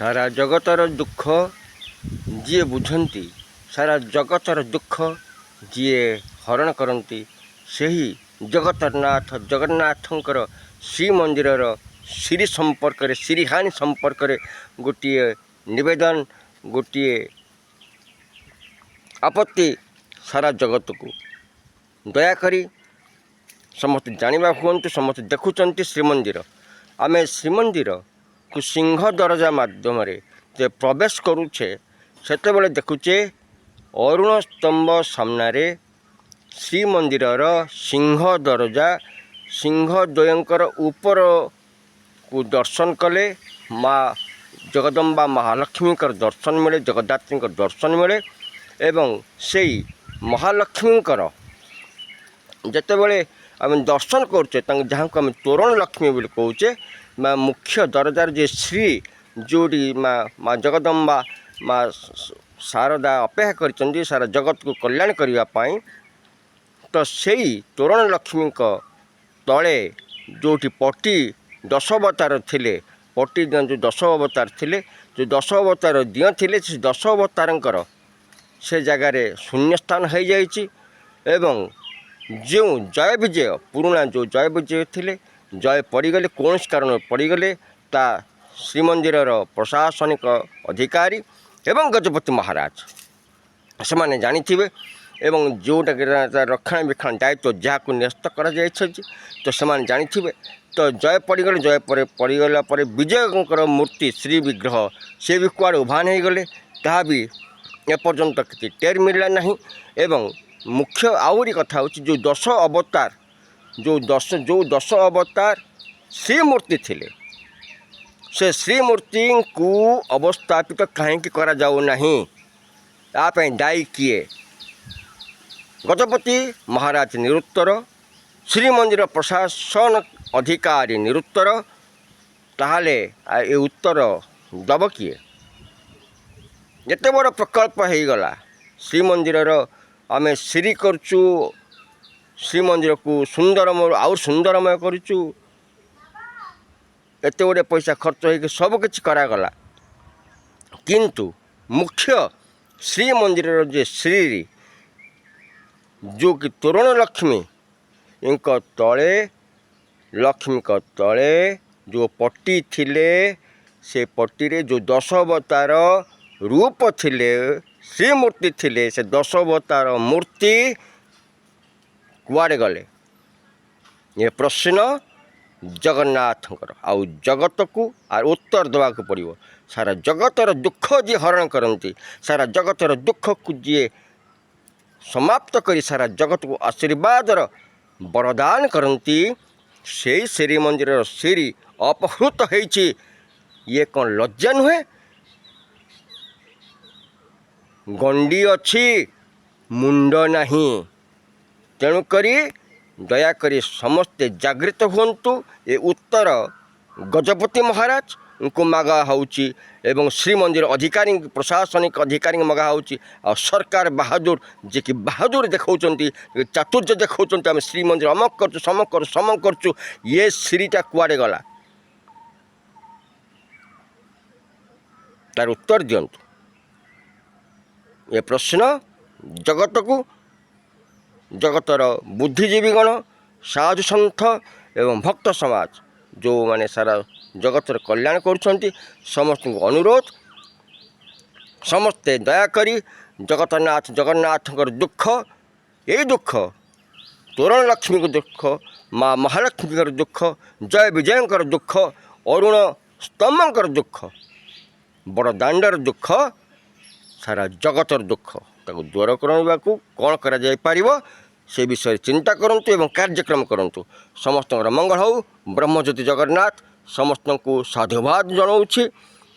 सारा जगतर दुख जी बुझंती, सारा जगतर दुख जी हरण करती से ही जगतरनाथ जगन्नाथंकर श्रीमंदिर श्री संपर्क श्रीहानी संपर्क गोटे निवेदन गोटे आपत्ति सारा जगत को दयाकरी समस्त जानिबा हूँ समस्त देखुंट श्रीमंदिर आमे श्रीमंदिर को सिंह दरजा माध्यम जे प्रवेश करुचे सेतेबेले देखुचे अरुण स्तंभ सामने श्रीमंदिर सिंह दरजा सिंहद्वयंकर ऊपर को दर्शन कले माँ जगदम्बा महालक्ष्मी दर्शन मिले जगद्धात्री दर्शन मिले एवं से महालक्ष्मी जितेबले आम दर्शन करुचे जहाँ को आम तोरण लक्ष्मी बोली कौचे माँ मुख्य दरजार जे श्री जोड़ी माँ जगदम्बा माँ शारदा अपेक्षा कर सारा जगत को कल्याण करने तो से तोरण लक्ष्मी तले जो पटी 10 अवतार थिले पटी जो 10 अवतार थिले जो 10 अवतार दिय थिले से 10 अवतार से जगार शून्य स्थान हो जाइए एवं जो जय विजय पुराणा जो जय विजय थिले जय पड़गले कौन कारण पड़गले ता श्रीमंदिर प्रशासनिक अधिकारी एवं गजपति महाराज से मैंने जानी एवं जोटा रक्षणाबेक्षण दायित्व जहाँ को न्यस्त कर तो से जानी तो जय पड़गले जय पर पड़गला विजय मूर्ति श्री विग्रह से भी कुआड़े उभान हो गले ता भी एपर्यंत किसी टेर मिलला नहीं एवं मुख्य आहरी कथा हो जो 10 अवतार जो दश अवतार श्री मूर्ति थिले से श्री मूर्ति को अवस्थापित कहीं करा जाऊ नहीं यापी दायी किए गजपति महाराज निरुत्तर श्रीमंदिर प्रशासन अधिकारी निरुत्तर ताहले ये उत्तर दब किए जिते बड़ प्रकल्प हो गला श्रीमंदिर आमे श्री करचु श्रीमंदिर को सुंदरमय आउ सुंदरमय करूँ एत गुड़े पैसा खर्च हो सबकि करागला किंतु मुख्य श्रीमंदिर जे श्री जो कि तोरण लक्ष्मी इनक तले लक्ष्मी तले जो पट्टी थिले से पट्टी रे जो 10 अवतार रूप थिले श्री मूर्ति थिले से 10 अवतार मूर्ति कुआड़े गले ये प्रश्न जगन्नाथंकर आउ जगत को आर उत्तर देवा पड़ो सारा जगतर दुख जी हरण करती सारा जगतर दुख को जी समाप्त करी सारा जगत को आशीर्वादर वरदान करती से श्रीमंदिर श्री अपहृत होइछि ये कौन लज्जा नुहे गंडी अच्छी मुंड नहीं तेणुकरी दयाकरी समस्ते जागृत हुंतु ये उत्तर गजपति महाराज को मागा होउची एवं श्रीमंदिर अधिकारी प्रशासनिक अधिकारी मगा होउची और सरकार बहादुर जे कि बहादुर देखौचंती चातुर्य देखौचंती आम श्रीमंदिर अमक करचु समक करचु ये श्रीटा कुआड़े गला तार उत्तर दियंतु ये प्रश्न जगत को जगतर बुद्धिजीवीगण साधु सन्थ एवं भक्त समाज जो माने सारा जगतर कल्याण करुछंती समस्त अनुरोध समस्ते दयाकरी जगन्नाथ जगन्नाथंकर दुख ये दुख तोरण लक्ष्मी को दुख माँ महालक्ष्मी दुख जय विजयंकर दुख अरुण स्तंभंकर दुख बड़ दांडर दुख सारा जगतर दुख ताको दूर करने को कौन करा जाय पारिबो से विषय चिंता करंतु एवं कार्यक्रम करंतु समस्त मंगल हो ब्रह्मज्योति जगन्नाथ समस्त को साधुवाद जनाऊँगी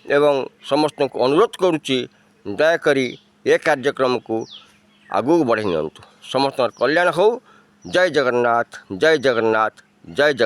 एवं समस्त को अनुरोध करुच्ची दयाकरी ये कार्यक्रम को आगू बढ़ी नियंतु समस्त कल्याण हो जय जगन्नाथ जय जगन्नाथ जय जगन्नाथ।